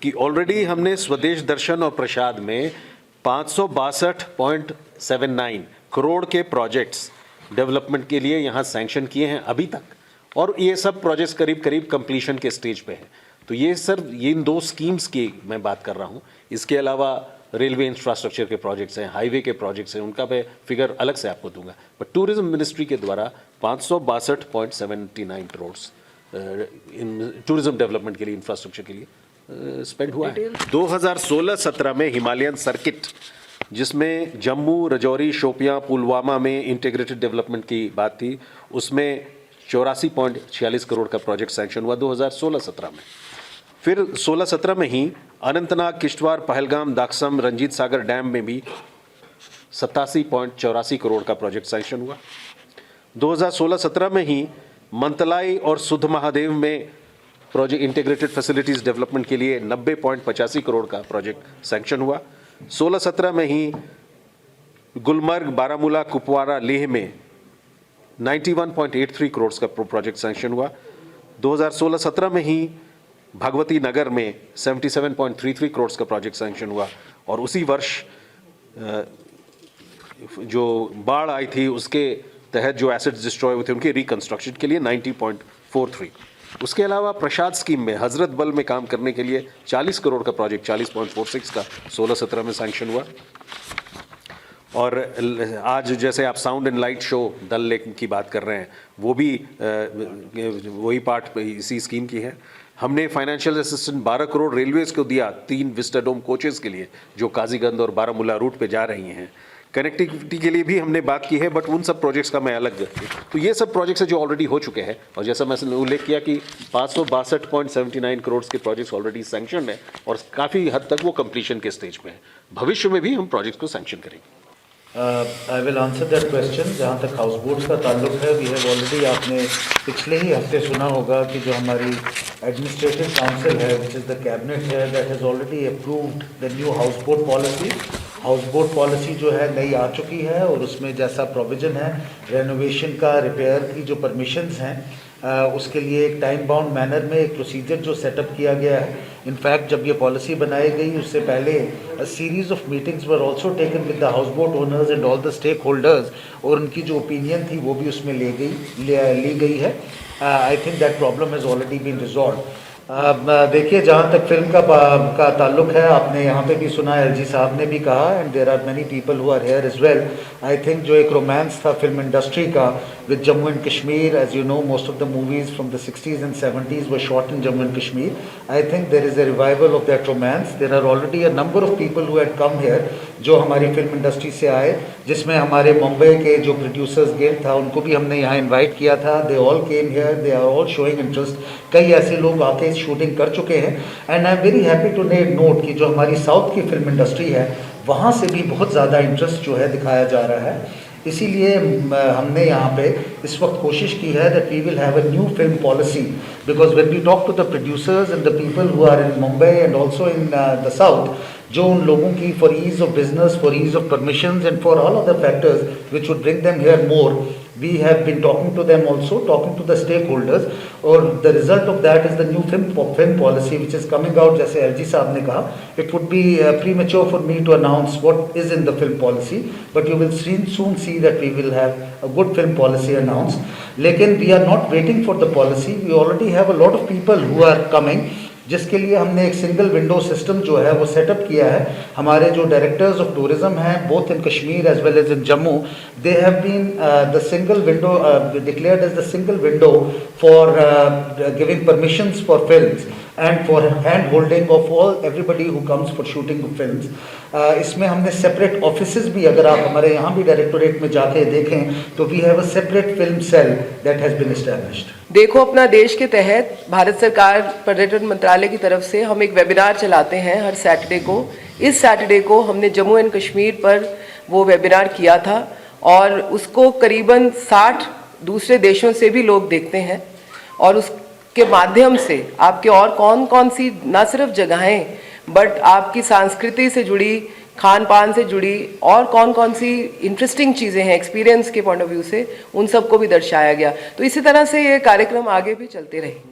कि ऑलरेडी हमने स्वदेश दर्शन और प्रसाद में 562.79 करोड़ के प्रोजेक्ट्स डेवलपमेंट के लिए यहाँ सैंक्शन किए हैं अभी तक, और ये सब प्रोजेक्ट्स करीब करीब कंप्लीशन के स्टेज पे हैं। तो ये सर, ये इन 2 स्कीम्स की मैं बात कर रहा हूँ। इसके अलावा रेलवे इंफ्रास्ट्रक्चर के प्रोजेक्ट्स हैं, हाईवे के प्रोजेक्ट्स हैं, उनका मैं फिगर अलग से आपको दूंगा। बट टूरिज्म मिनिस्ट्री के द्वारा 562.79 करोड़ इन टूरिज्म डेवलपमेंट के लिए, इंफ्रास्ट्रक्चर के लिए स्पेंड हुआ है। 2016-17 में हिमालयन सर्किट, जिसमें जम्मू, राजौरी, शोपियां, पुलवामा में इंटीग्रेटेड डेवलपमेंट की बात थी, उसमें 84.46 करोड़ का प्रोजेक्ट सैंक्शन हुआ 2016-17 में। फिर 16-17 में ही अनंतनाग, किश्तवाड़, पहलगाम, दाक्सम, रंजीत सागर डैम में भी 87.84 करोड़ का प्रोजेक्ट सैंक्शन हुआ। 2016-17 में ही मंतलाई और सुध महादेव में प्रोजेक्ट इंटीग्रेटेड फैसिलिटीज डेवलपमेंट के लिए 90.85 करोड़ का प्रोजेक्ट सैंक्शन हुआ। 16-17 में ही गुलमर्ग, बारामूला, कुपवारा, लेह में 91.83 करोड़ का प्रोजेक्ट सैंक्शन हुआ। 2016-17 में ही भगवती नगर में 77.33 करोड़ का प्रोजेक्ट सैंक्शन हुआ। और उसी वर्ष जो बाढ़ आई थी उसके तहत जो एसेट्स डिस्ट्रॉय हुए थे उनके रिकंस्ट्रक्शन के लिए 90.43। उसके अलावा प्रसाद स्कीम में हजरत बल में काम करने के लिए 40 करोड़ का प्रोजेक्ट 40.46 का 16-17 में सैंक्शन हुआ। और आज जैसे आप sound and light show Dal lake की बात कर रहे हैं, वो भी वही पार्ट इसी स्कीम की है। हमने फाइनेंशियल असिस्टेंट 12 करोड़ रेलवेज को दिया 3 विस्टाडोम कोचेस के लिए जो काजीगंज और बारामूला रूट पे जा रही हैं। कनेक्टिविटी के लिए भी हमने बात की है, बट उन सब प्रोजेक्ट्स का मैं अलग, तो ये सब प्रोजेक्ट्स हैं जो ऑलरेडी हो चुके हैं। और जैसा मैंने उल्लेख किया कि 562.79 करोड़ के प्रोजेक्ट्स ऑलरेडी सैंक्शन है और काफ़ी हद तक वो कंप्लीशन के स्टेज पे हैं। भविष्य में भी हम प्रोजेक्ट्स को सैंक्शन करेंगे। I will answer that question. जहाँ तक हाउस बोट्स का ताल्लुक है, वी हैव ऑलरेडी, आपने पिछले ही हफ्ते सुना होगा कि जो हमारी एडमिनिस्ट्रेटिव काउंसिल है, विच इज़ द कैबिनेट है, that has already approved the new house boat policy. House boat policy जो है नई आ चुकी है और उसमें जैसा प्रोविज़न है रेनोवेशन का, रिपेयर की जो परमिशंस हैं, उसके लिए एक टाइम बाउंड मैनर में एक प्रोसीजर जो सेटअप किया गया है। इनफैक्ट जब ये पॉलिसी बनाई गई उससे पहले a series of meetings were also taken with the houseboat owners and all the stakeholders, और उनकी जो ओपिनियन थी वो भी उसमें ली गई है। I think that problem has already been resolve. देखिए, जहाँ तक फिल्म का ताल्लुक है, आपने यहाँ पे भी सुना, एलजी साहब ने भी कहा, and there are many people who are here as well. I think जो एक रोमांस था फिल्म इंडस्ट्री का with Jammu and Kashmir, as you know most of the movies from the 60s and 70s were shot in Jammu and Kashmir. I think there is a revival of that romance. There are already a number of people who had come here जो हमारी film industry से आए, जिसमें हमारे मुंबई के जो producers guild था उनको भी हमने यहाँ इन्वाइट किया था। They all came here, they are all showing interest. कई ऐसे लोग आके शूटिंग कर चुके हैं, and I am very happy to note कि जो हमारी साउथ की फिल्म इंडस्ट्री है वहाँ से भी बहुत ज़्यादा इंटरेस्ट जो है दिखाया जा रहा है। इसीलिए हमने यहाँ पे इस वक्त कोशिश की है that we will have a new film policy, because when we talk to the producers and the people who are in Mumbai and also in the south, जो उन लोगों की for ease of business, for ease of permissions and for all other factors which would bring them here more, we have been talking to them also, talking to the stakeholders, or the result of that is the new film policy which is coming out. जैसे LG साहब ने कहा, it would be premature for me to announce what is in the film policy, but you will soon see that we will have a good film policy announced. लेकिन we are not waiting for the policy, we already have a lot of people who are coming, जिसके लिए हमने एक single window system जो है वो setup किया है। हमारे जो डायरेक्टर्स ऑफ टूरिज्म हैं both in Kashmir as well as in Jammu, they have been the single window declared as the single window for giving permissions for films and for hand holding of everybody who comes for shooting of films. इसमें हमने separate offices भी, अगर आप हमारे यहाँ भी directorate में जाके देखें तो we have a separate film cell that has been established. देखो अपना देश के तहत भारत सरकार पर्यटन मंत्रालय की तरफ से हम एक वेबिनार चलाते हैं हर सैटरडे को। इस सैटरडे को हमने जम्मू एंड कश्मीर पर वो वेबिनार किया था और उसको करीबन 60 दूसरे देशों से भी लोग देखते हैं, और उसके माध्यम से आपके और कौन कौन सी न सिर्फ जगहें बट आपकी संस्कृति से जुड़ी, खान पान से जुड़ी और कौन कौन सी इंटरेस्टिंग चीज़ें हैं एक्सपीरियंस के पॉइंट ऑफ व्यू से, उन सबको भी दर्शाया गया। तो इसी तरह से ये कार्यक्रम आगे भी चलते रहेंगे।